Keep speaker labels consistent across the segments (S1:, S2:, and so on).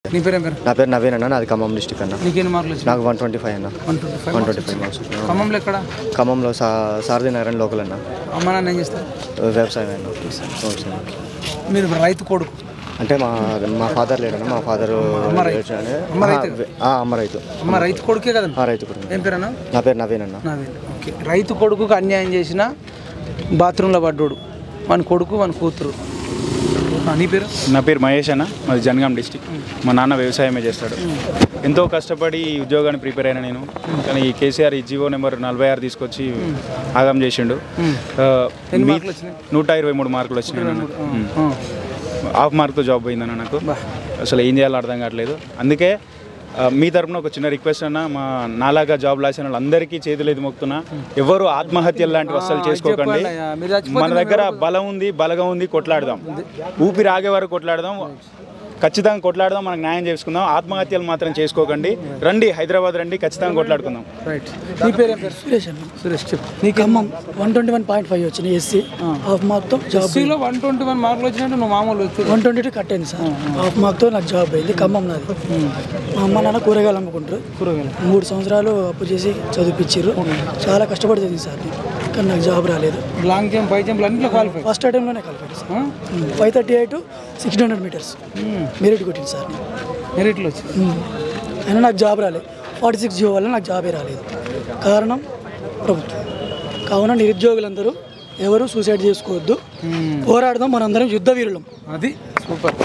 S1: నీ పేరు ఏం పేరు?
S2: నా పేరు నవీన్ అన్న, నాది ఖమ్మం డిస్ట్రిక్ట్ అన్న.
S1: నీకు ఎన్ని మార్కులు వచ్చాయి?
S2: నాకు 125 అన్న. 125 మార్క్స్.
S1: ఖమ్మంలో ఎక్కడ?
S2: ఖమ్మంలో సారథి నగర్ లోకల్ అన్న.
S1: అమ్మ నాన్న ఏం చేస్తారు?
S2: వ్యవసాయం అన్న.
S1: మీరు రైతు కొడుకు
S2: అంటే మా ఫాదర్ లేడన్న. మా ఫాదర్
S1: అమ్మ రైతు.
S2: అమ్మ
S1: రైతు కొడుకే కదా?
S2: రైతు కొడుకు.
S1: ఏం పేరు అన్న?
S2: నా పేరు నవీన్ అన్న.
S1: నవీన్. ఓకే. రైతు కొడుకుకు అన్యాయం చేసిన బాత్రూంలో పడ్డాడు, మన కొడుకు మన కూతురు. నీ పేరు?
S3: నా పేరు మహేష్ అన్న, మాది జనగాం డిస్టిక్. మా నాన్న వ్యవసాయమే చేస్తాడు. ఎంతో కష్టపడి ఈ ఉద్యోగాన్ని ప్రిపేర్ అయినా నేను. కానీ ఈ కేసీఆర్ ఈ జీవో నెంబర్ 46 తీసుకొచ్చి ఆగం చేసిండు. 123 మార్కులు వచ్చినాయి. హాఫ్ మార్క్తో జాబ్ పోయిందన్న నాకు. అసలు ఏం చేయాలో అర్థం కావట్లేదు. అందుకే మీ తరపున ఒక చిన్న రిక్వెస్ట్ అన్న, మా నాలాగా జాబ్ లాసిన వాళ్ళందరికీ చేతులు ఎది మొక్కుతున్నా, ఎవరు ఆత్మహత్యలు లాంటివి అస్సలు చేసుకోకండి. మన దగ్గర బలం ఉంది, బలగం ఉంది, కొట్లాడదాం. ఊపిరి ఆగే వరకు కొట్లాడదాం, ఖచ్చితంగా కొట్లాడదాం, మనకు న్యాయం చేసుకుందాం. ఆత్మహత్యలు మాత్రం చేసుకోకండి. రండి, హైదరాబాద్ రండి, ఖచ్చితంగా కొట్లాడుకుందాం.
S1: రైట్. నీ పేరు ఏం పేరు? సురేష్ అన్న. సురేష్ చెప్పు. నీకు
S4: ఖమ్మం 121.5 వచ్చినాయి. ఎస్సీ హాఫ్ మార్క్తో జాబ్.
S1: ఎస్సీలో 121 మార్కులు వచ్చినట్టు నువ్వు మామూలు
S4: 122 కట్ అయింది సార్. హాఫ్ మార్క్తో నాకు జాబ్ అయింది. ఖమ్మం నాది. మా అమ్మ నాన్న కూరగాయలు అమ్ముకుంటారు. 3 సంవత్సరాలు అప్పు చేసి చదివిపించారు. చాలా కష్టపడి చదివింది సార్. కానీ నాకు జాబ్ రాలేదు.
S1: లాంగ్ జంప్, హై జంప్ అన్నింటిలో క్వాలిఫై.
S4: ఫస్ట్ అటెంప్ట్లోనే క్వాలిఫై సార్. 538 600 మీటర్స్ మెరిట్ కొట్టింది సార్.
S1: మెరిట్లో వచ్చింది.
S4: అయినా నాకు జాబ్ రాలేదు. 46 జీవో వల్ల నాకు జాబే రాలేదు. కారణం ప్రభుత్వం. కావున నిరుద్యోగులందరూ ఎవరు సూసైడ్ చేసుకోవద్దు, పోరాడదాం, మనందరం యుద్ధ వీరులం.
S1: అది సూపర్.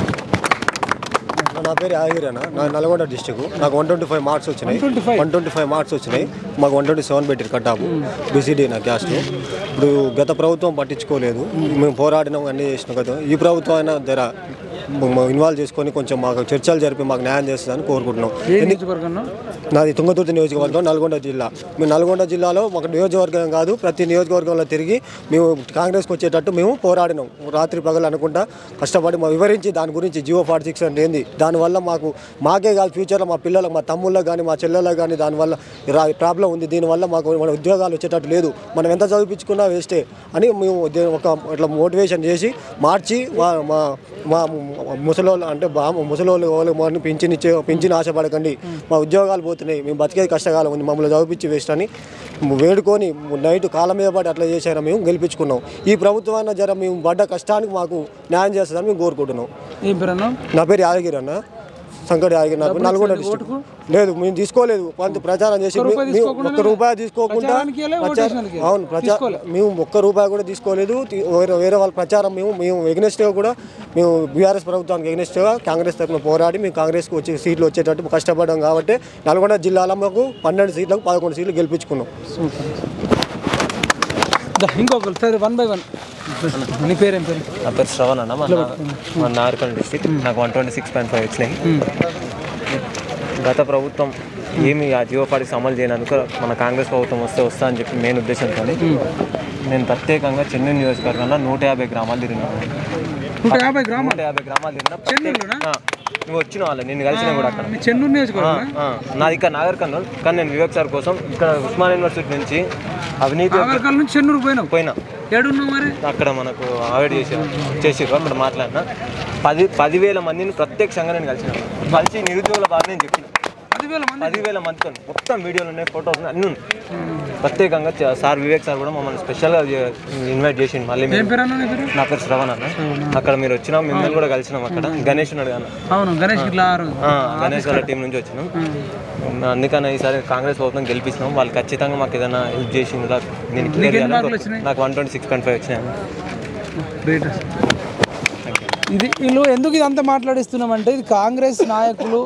S2: నా పేరు యాదగిరి అన్న, నా నల్గొండ డిస్టిక్. నాకు 125 మార్క్స్ వచ్చినాయి. 125 మార్క్స్ వచ్చినాయి. మాకు 127 పెట్టారు కట్ ఆఫ్. బీసీడీ నా క్యాస్ట్. ఇప్పుడు గత ప్రభుత్వం పట్టించుకోలేదు. మేము పోరాడినాం, అన్నీ చేసినాం కదా. ఈ ప్రభుత్వం అయినా జర ఇన్వాల్వ్ చేసుకొని కొంచెం మాకు చర్చలు జరిపి మాకు న్యాయం చేస్తుందని కోరుకుంటున్నాం. నాది తుంగతుర్తి నియోజకవర్గం, నల్గొండ జిల్లా. మేము నల్గొండ జిల్లాలో మాకు నియోజకవర్గం కాదు, ప్రతి నియోజకవర్గంలో తిరిగి మేము కాంగ్రెస్కి వచ్చేటట్టు మేము పోరాడినాం. రాత్రి పగలు అనుకుంటా కష్టపడి వివరించి దాని గురించి జీవో 46 అంటే ఏంది, దానివల్ల మాకే కాదు ఫ్యూచర్లో మా పిల్లలకు, మా తమ్ముళ్ళకి కానీ మా చెల్లెళ్ళకి కానీ దానివల్ల ప్రాబ్లం ఉంది. దీనివల్ల మాకు మన ఉద్యోగాలు వచ్చేటట్టు లేదు, మనం ఎంత చదివించుకున్నా వేస్టే అని మేము ఒక ఇట్లా మోటివేషన్ చేసి మార్చి మా ముసలోళ్ళు అంటే ముసలోళ్ళు పింఛన్ ఆశపడకండి, మా ఉద్యోగాలు పోతున్నాయి, మేము బతికేది కష్టకాలం ఉంది, మమ్మల్ని చదివించి వేస్ట్ అని వేడుకొని నైట్ కాళ్ళ మీద పడి అట్లా చేసారా మేము గెలిపించుకున్నాం. ఈ ప్రభుత్వం అయినా జర మేము పడ్డ కష్టానికి మాకు న్యాయం చేస్తుందని మేము కోరుకుంటున్నాం. నా పేరు యాదగిరి అన్న, సంకటి యాదగిరి. నాకు నల్గొండ డిస్ట్రిక్ట్. లేదు, మేము తీసుకోలేదు. కొంత ప్రచారం చేసి ఒక్క రూపాయి తీసుకోకుండా, అవును మేము ఒక్క రూపాయి కూడా తీసుకోలేదు. వేరే వాళ్ళ ప్రచారం మేము ఎగ్నెస్ట్గా కూడా మేము బీఆర్ఎస్ ప్రభుత్వానికి ఎగ్నెస్ట్గా కాంగ్రెస్ తరఫున పోరాడి మేము కాంగ్రెస్కి వచ్చే సీట్లు వచ్చేటట్టు కష్టపడ్డాం. కాబట్టి నల్గొండ జిల్లాలో మాకు 12 సీట్లకు 11 సీట్లు గెలిపించుకున్నాం.
S1: ఇంకొకరు 1 by 1. నీ పేరు ఏం పేరు?
S5: నా పేరు శ్రవణ్ అన్న, మా నార్కల్ డిస్ట్రిక్ట్. నాకు 126.5 వచ్చినాయి. గత ప్రభుత్వం ఏమి ఆ జీవో 46 అమలు చేయనందుకు మన కాంగ్రెస్ ప్రభుత్వం వస్తా అని చెప్పి మెయిన్ ఉద్దేశంతో నేను ప్రత్యేకంగా చెన్నూరు నియోజకవర్గంలో 150 గ్రామాలు తిరిగినాను. 150 గ్రామాలు తిరిగినా. నువ్వు వచ్చిన వాళ్ళు నేను కలిసిన కూడా అక్కడ
S1: చెన్నూరు నియోజకవర్గం.
S5: నాది ఇక్కడ నాగర్ కర్నూలు, కానీ నేను వివేక్ సార్ కోసం ఇక్కడ ఉస్మాన్ యూనివర్సిటీ నుంచి అవినీతి
S1: చెన్నూరు పోయినా
S5: మరి అక్కడ మనకు అవాయిడ్ చేసిర్రు. అక్కడ మాట్లాడినా 10,000 మందిని ప్రత్యక్షంగా నేను కలిసి నిరుద్యోగుల బాగా నేను చెప్పిన 10,000 మందితో మొత్తం వీడియోలు ఉన్నాయి, ఫోటోస్ ఉన్నాయి, అన్నీ ఉన్నాయి. ప్రత్యేకంగా సార్ వివేక్ సార్ కూడా మమ్మల్ని స్పెషల్గా ఇన్వైట్ చేసిండు. మళ్ళీ నా పేరు శ్రవణ్ అన్న. అక్కడ మీరు వచ్చినాం, మిమ్మల్ని కూడా కలిసినాం. అక్కడ గణేష్ ఉన్నాడు కదా, గణేష్ వాళ్ళ టీం నుంచి వచ్చినాం. అందుకని ఈసారి కాంగ్రెస్ ప్రభుత్వం గెలిపిస్తున్నాం. వాళ్ళు ఖచ్చితంగా మాకు ఏదైనా హెల్ప్ చేసింది. నేను క్లియర్ చేయాలి. నాకు 126.5 వచ్చినాయి.
S1: వీళ్ళు ఎందుకు ఇదంతా మాట్లాడిస్తున్నామంటే, ఇది కాంగ్రెస్ నాయకులు,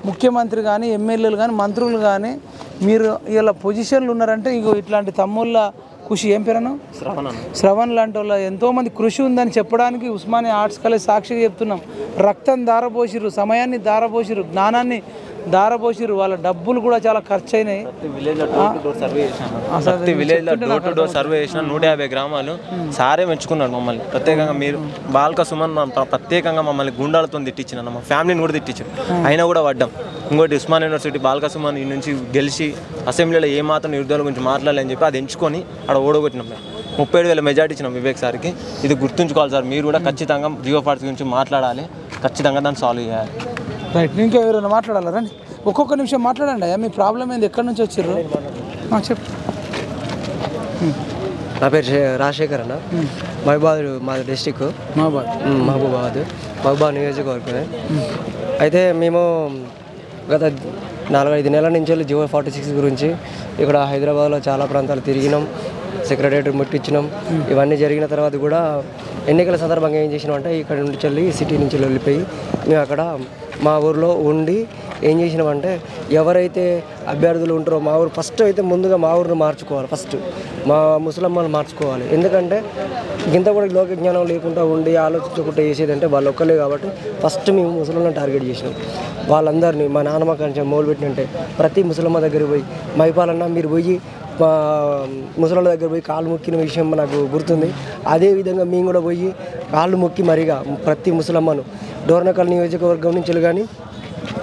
S1: ముఖ్యమంత్రి కానీ, ఎమ్మెల్యేలు కానీ, మంత్రులు కానీ మీరు ఇలా పొజిషన్లు ఉన్నారంటే ఇగో ఇట్లాంటి తమ్ముళ్ళ కృషి. ఏం పేరను? శ్రవణ్ లాంటి వాళ్ళ ఎంతోమంది కృషి ఉందని చెప్పడానికి ఉస్మానియా ఆర్ట్స్ కాలేజ్ సాక్షిగా చెప్తున్నాం. రక్తం దారపోసిరు, సమయాన్ని దారపోసిరు, జ్ఞానాన్ని దారపోసిరు, వాళ్ళ డబ్బులు కూడా చాలా ఖర్చు అయినాయి.
S5: ప్రతి విలేజ్లో డోర్ టు డోర్ సర్వే చేసిన 150 గ్రామాలు సారే మెచ్చుకున్నాడు మమ్మల్ని. ప్రత్యేకంగా మీరు బాల్క సుమన్ ప్రత్యేకంగా మమ్మల్ని గుండాలతో తిట్టించిన, మా ఫ్యామిలీని కూడా తిట్టించారు. అయినా కూడా పడ్డాం. ఇంకోటి ఉస్మాన్ యూనివర్సిటీ బాల్క సుమన్ ఈ నుంచి గెలిచి అసెంబ్లీలో ఏమాత్రం నిరుద్యోగుల గురించి మాట్లాడాలని చెప్పి అది ఎంచుకొని అక్కడ ఓడగొట్టినాం. 37,000 మెజార్టీ ఇచ్చినాం వివేక్ సార్కి. ఇది గుర్తుంచుకోవాలి సార్, మీరు కూడా ఖచ్చితంగా జీవో 46 గురించి మాట్లాడాలి, ఖచ్చితంగా దాన్ని సాల్వ్ చేయాలి.
S1: రైట్. ఇంకా ఎవరైనా మాట్లాడాలా రండి, ఒక్కొక్క నిమిషం మాట్లాడండి. మీ ప్రాబ్లం ఏంది, ఎక్కడి నుంచి వచ్చారు చెప్పు.
S6: నా పేరు రాజశేఖర్ అన్న, మహబూబాద్ మాది డిస్టిక్ మహబూబాద్ నియోజకవర్గమే. అయితే మేము గత 4-5 నెలల నుంచి జియో 46 గురించి ఇక్కడ హైదరాబాద్లో చాలా ప్రాంతాలు తిరిగినాం, సెక్రటరీ ముట్టించినాం. ఇవన్నీ జరిగిన తర్వాత కూడా ఎన్నికల సందర్భంగా ఏం చేసినాం అంటే ఇక్కడ నుంచి సిటీ నుంచి వెళ్ళిపోయి మేము అక్కడ మా ఊరిలో ఉండి ఏం చేసినామంటే ఎవరైతే అభ్యర్థులు ఉంటారో మా ఊరు ఫస్ట్ అయితే ముందుగా మా ఊరిని మార్చుకోవాలి, ఫస్ట్ మా ముసలమ్మలు మార్చుకోవాలి. ఎందుకంటే ఇంత కూడా లోక జ్ఞానం లేకుండా ఉండి ఆలోచించకుండా చేసేదంటే వాళ్ళు ఒక్కలే. కాబట్టి ఫస్ట్ మేము ముసలమ్మని టార్గెట్ చేసినాం. వాళ్ళందరినీ మా నాన్నమ్మ కొంచెం మొదలు పెట్టినంటే ప్రతి ముసలమ్మ దగ్గర పోయి మైపాలన్నా మీరు పోయి మా ముసలాళ్ళ దగ్గర పోయి కాళ్ళు మొక్కిన విషయం నాకు గుర్తుంది. అదేవిధంగా మేము కూడా పోయి కాళ్ళు మొక్కి మరిగా ప్రతి ముసలమ్మను డోర్నకల్ నియోజకవర్గం నుంచి కానీ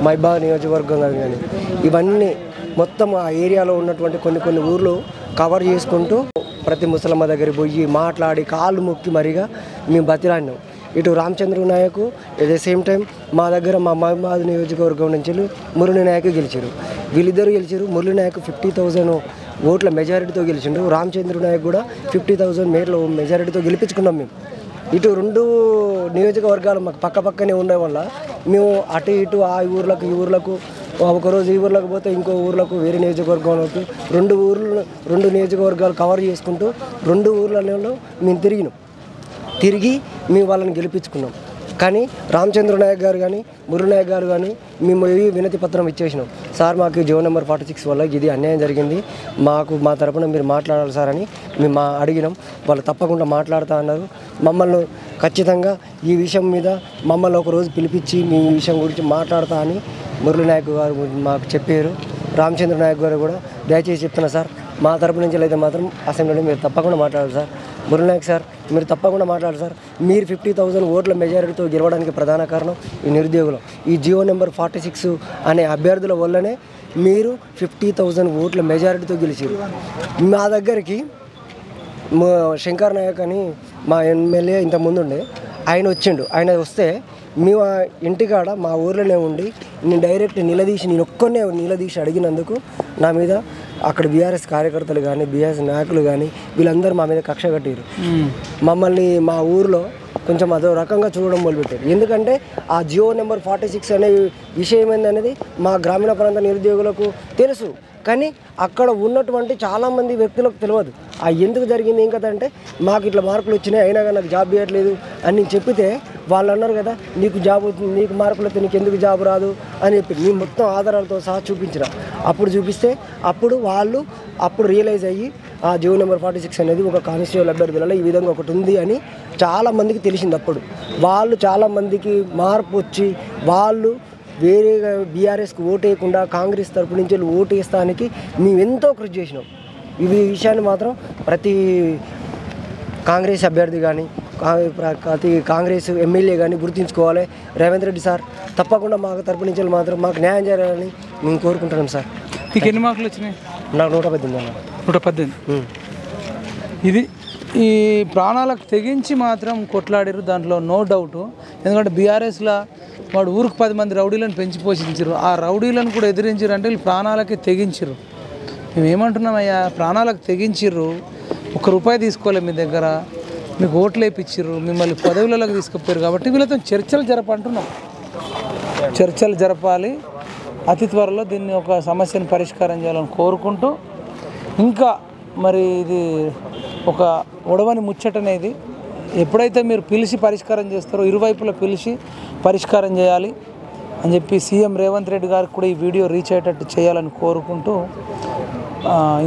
S6: మైబాద్ నియోజకవర్గం కానీ ఇవన్నీ మొత్తం ఆ ఏరియాలో ఉన్నటువంటి కొన్ని ఊర్లు కవర్ చేసుకుంటూ ప్రతి ముసలమ్మ దగ్గర పోయి మాట్లాడి కాళ్ళు మొక్కి మరిగా మేము బతిలాడినాం. ఇటు రామచంద్ర నాయకు ఎట్ ద సేమ్ టైం మా దగ్గర మా మైబాద్ నియోజకవర్గం నుంచి మురళీ నాయక్ గెలిచారు. వీళ్ళిద్దరు గెలిచారు. మురళీ నాయక్ 50,000 ఓట్ల మెజారిటీతో గెలిచిండు. రామచంద్ర నాయక్ కూడా 50,000 మెజారిటీతో గెలిపించుకున్నాం మేము. ఇటు 2 నియోజకవర్గాలు మాకు పక్కనే ఉండడం వల్ల మేము అటు ఇటు ఆ ఊర్లకు ఈ ఊర్లకు ఒకరోజు ఈ ఊర్లకు పోతే ఇంకో ఊర్లకు వేరే నియోజకవర్గంలోకి 2 నియోజకవర్గాలు కవర్ చేసుకుంటూ 2 ఊర్లలో మేము తిరిగి మేము వాళ్ళని గెలిపించుకున్నాం. కానీ రామచంద్ర నాయక్ గారు కానీ మురళీ నాయక్ గారు కానీ మేము వినతి పత్రం ఇచ్చేసినాం. సార్ మాకు జియో నెంబర్ 46 వల్ల ఇది అన్యాయం జరిగింది, మా తరపున మీరు మాట్లాడాలి సార్ అని మేము అడిగినాం. వాళ్ళు తప్పకుండా మాట్లాడుతూ అన్నారు. మమ్మల్ని ఖచ్చితంగా ఈ విషయం మీద మమ్మల్ని ఒకరోజు పిలిపించి మీ విషయం గురించి మాట్లాడతా అని మురళీ నాయక్ గారు మాకు చెప్పారు. రామచంద్ర నాయక్ గారు కూడా దయచేసి చెప్తున్నా సార్, మా తరపు నుంచి అయితే మాత్రం అసెంబ్లీలో మీరు తప్పకుండా మాట్లాడాలి సార్. మురళీ నాయక్ సార్ మీరు తప్పకుండా మాట్లాడాలి సార్. మీరు 50,000 ఓట్ల మెజారిటీతో గెలవడానికి ప్రధాన కారణం ఈ నిరుద్యోగులు. ఈ జియో నెంబర్ 46 అనే అభ్యర్థుల వల్లనే మీరు 50,000 ఓట్ల మెజారిటీతో గెలిచారు. మా దగ్గరికి శంకర్ నాయక్ అని మా ఎమ్మెల్యే ఇంతకుముందు ఉండే ఆయన వచ్చిండు. ఆయన వస్తే మేము ఇంటికాడ మా ఊర్లోనే ఉండి నేను డైరెక్ట్ నేను ఒక్కనే నిలదీసి అడిగినందుకు నా మీద అక్కడ బీఆర్ఎస్ కార్యకర్తలు కానీ బీఆర్ఎస్ నాయకులు కానీ వీళ్ళందరూ మా మీద కక్ష కట్టారు. మమ్మల్ని మా ఊర్లో కొంచెం అదో రకంగా చూడడం మొదలుపెట్టారు. ఎందుకంటే ఆ జియో నెంబర్ 46 అనే విషయం ఏందనేది మా గ్రామీణ ప్రాంత నిరుద్యోగులకు తెలుసు, కానీ అక్కడ ఉన్నటువంటి చాలామంది వ్యక్తులకు తెలియదు. ఎందుకు జరిగింది ఏం కదా అంటే మాకు ఇట్లా మార్కులు వచ్చినాయి అయినా కానీ నాకు జాబ్ ఇవ్వట్లేదు అని చెప్పితే వాళ్ళు అన్నారు కదా నీకు మార్కులు వస్తే నీకు ఎందుకు జాబ్ రాదు అని చెప్పి మేము మొత్తం ఆధారాలతో సహా చూపించిన. అప్పుడు చూపిస్తే అప్పుడు రియలైజ్ అయ్యి ఆ జియో నెంబర్ 46 అనేది ఒక కానిస్టేబుల్ అభ్యర్థులలో ఈ విధంగా ఒకటి ఉంది అని చాలామందికి తెలిసింది. అప్పుడు వాళ్ళు చాలామందికి మార్పు వచ్చి వాళ్ళు వేరే బీఆర్ఎస్కి ఓటు వేయకుండా కాంగ్రెస్ తరపు నుంచి ఓటు వేస్తానికి మేము ఎంతో కృషి చేసినాం. ఈ విషయాన్ని మాత్రం ప్రతి కాంగ్రెస్ అభ్యర్థి కానీ ప్రతి కాంగ్రెస్ ఎమ్మెల్యే కానీ గుర్తుంచుకోవాలి. రేవంత్ రెడ్డి సార్ తప్పకుండా మా తరపు నుంచి మాత్రం మాకు న్యాయం చేయాలని మేము కోరుకుంటున్నాం సార్.
S1: మీకు ఎన్ని మార్కులు వచ్చినాయి?
S6: నాకు 118
S1: 118. ఇది ఈ ప్రాణాలకు తెగించి మాత్రం కొట్లాడారు, దాంట్లో నో డౌట్. ఎందుకంటే బీఆర్ఎస్లో వాడు ఊరికి 10 మంది రౌడీలను పెంచి పోషించారు. ఆ రౌడీలను కూడా ఎదిరించారు అంటే వీళ్ళు ప్రాణాలకి తెగించారు. మేము ఏమంటున్నామయ్యా, ప్రాణాలకు తెగించారు, ₹1 తీసుకోలేదు మీ దగ్గర, మీకు ఓట్లు వేయించారు, మిమ్మల్ని పదవులలోకి తీసుకుపోయారు. కాబట్టి వీళ్ళతో చర్చలు జరపంటున్నాం. చర్చలు జరపాలి, అతి త్వరలో దీన్ని ఒక సమస్యను పరిష్కారం చేయాలని కోరుకుంటూ, ఇంకా మరి ఇది ఒక ఒడవని ముచ్చటనేది ఎప్పుడైతే మీరు పిలిచి పరిష్కారం చేస్తారో ఇరువైపులా పిలిచి పరిష్కారం చేయాలి అని చెప్పి సీఎం రేవంత్ రెడ్డి గారికి కూడా ఈ వీడియో రీచ్ అయ్యేటట్టు చేయాలని కోరుకుంటూ,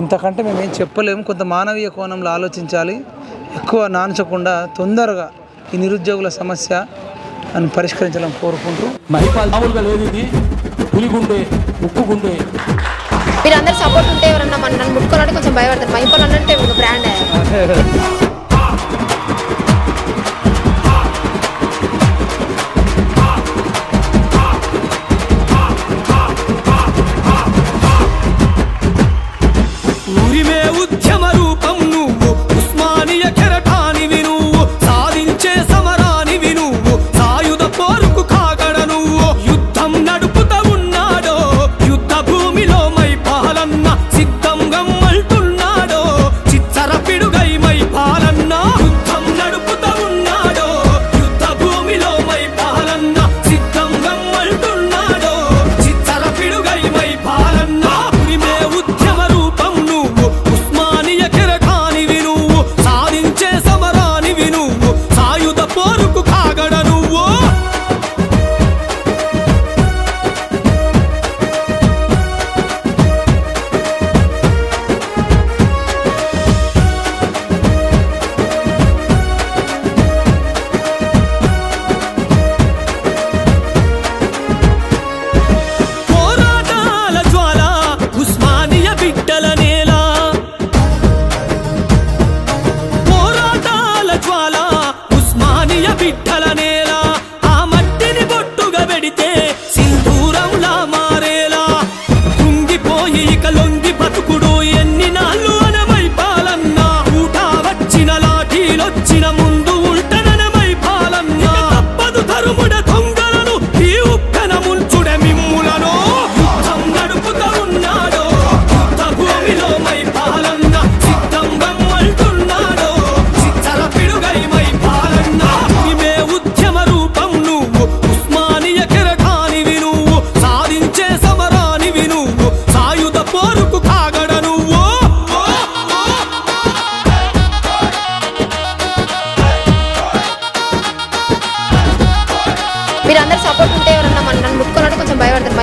S1: ఇంతకంటే మేమేం చెప్పలేము. కొంత మానవీయ కోణంలో ఆలోచించాలి, ఎక్కువ నాంచకుండా తొందరగా ఈ నిరుద్యోగుల సమస్య అని పరిష్కరించాలని కోరుకుంటూ.
S7: మామూలుగా లేదు, ఇది పులిగుండే ఉప్పుగుండే.
S8: మీరు అందరు సపోర్ట్ ఉంటే ఎవరన్నా నన్ను ముట్టుకోవాలంటే కొంచెం భయపడతారు. మైపాల్ అంటే ఒక బ్రాండ్.
S7: సాధించే సమరానివి నువ్వు, సాయుధ పోరుకు కాగడ నువ్వు, యుద్ధం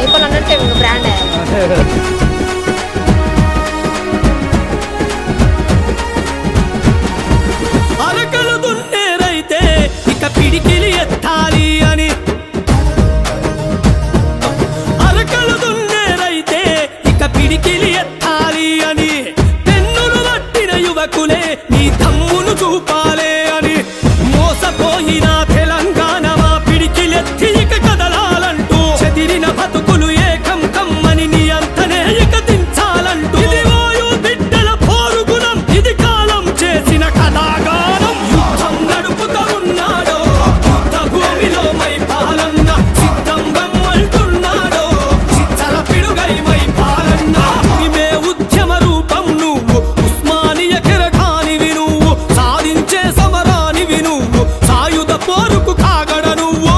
S8: మైపల్ అన్నట్టే బ్రాండ్
S9: అరకలు దున్నేరైతే ఇక పిడికిలి ఎత్తాలి అని అరకలు దున్నేరైతే ఇక పిడికిలి ఎత్తాలి అని పెన్నులు పట్టిన యువకులే నీ తమ్మును చూపాలే అని మోసపోయిన తెలంగాణ మా పిడికిలెత్తి ఇక కదలాలంటూ చెదిరిన బతుకులు ఏకం కమ్మని నీ అంతనే ఇక దించాలంటూ ఇది వాయు బిడ్డల పోరుగుణం ఇది కాలం చేసిన కథాగానం యుద్ధం నడుపుతూ ఉన్నాడో యుద్ధ భూమిలో మై పాలన్న సిద్ధం గమ్మల్తున్నాడో చిచ్చల పిడుగై మై పాలన్న ఇవే ఉద్యమ రూపం నువ్వు ఉస్మానియ కెరటానివి నువ్వు సాధించే సమరానివి నువ్వు సాయుధ పోరుకు కాగడ నువ్వు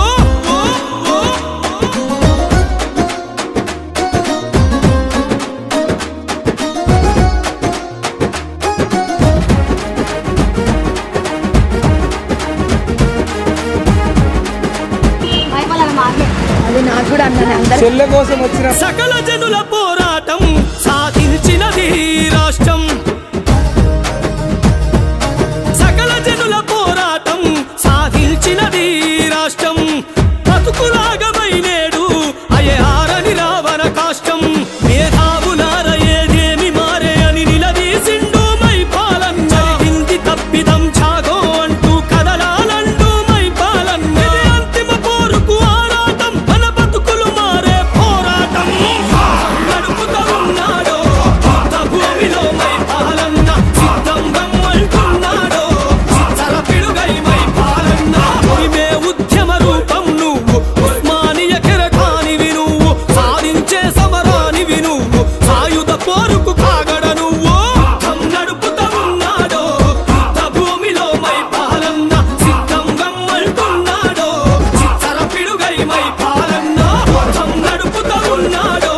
S8: అది నాకు కూడా అన్నాను అందరూ
S1: చెల్లె కోసం వచ్చిన
S9: సకల జనుల పోరాటం సాధించినది రాష్ట్రం సకల జనుల పోరాటం సాధించినది రాష్ట్రం బతుకులాగమై నేడు అయే ఆరని రావణ కాష్టం మేధావులార ఏదేమి మారే అని నిలదీసిండు మై పాలన జరిగింది తప్పిదం చాగో అంటూ కదలాలంటూ మై పాలన ఇది అంతిమ పోరుకు ఆరాటం మన బతుకులు మారే పోరాటం నడుపుతూ ఉన్నాడో యుద్ధ భూమిలో మై పాలన్న సిద్ధం గమ్మల్తున్నాడో చిచ్చల పిడుగై మై పాలన్న ఇవే ఉద్యమ రూపం నువ్వు ఉస్మానియ కెరటానివి నువ్వు సాధించే సమరానివి నువ్వు సాయుధ పోరుకు కాగడ నువ్వు యుద్ధం నడుపుతూ ఉన్నాడో యుద్ధ భూమిలో మై పాలన్న సిద్ధం గమ్మల్తున్నాడో చిచ్చల పిడుగై మై పాలన్న యుద్ధం నడుపుతూ ఉన్నాడో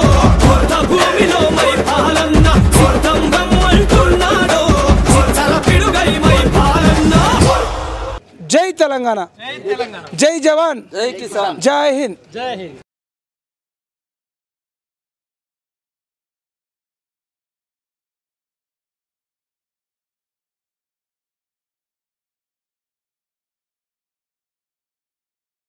S9: యుద్ధ భూమిలో మై పాలన్న సిద్ధం గమ్మల్తున్నాడో చిచ్చల పిడుగై మై పాలన్న
S1: జై తెలంగాణ, జై జవాన్, జై హింద్.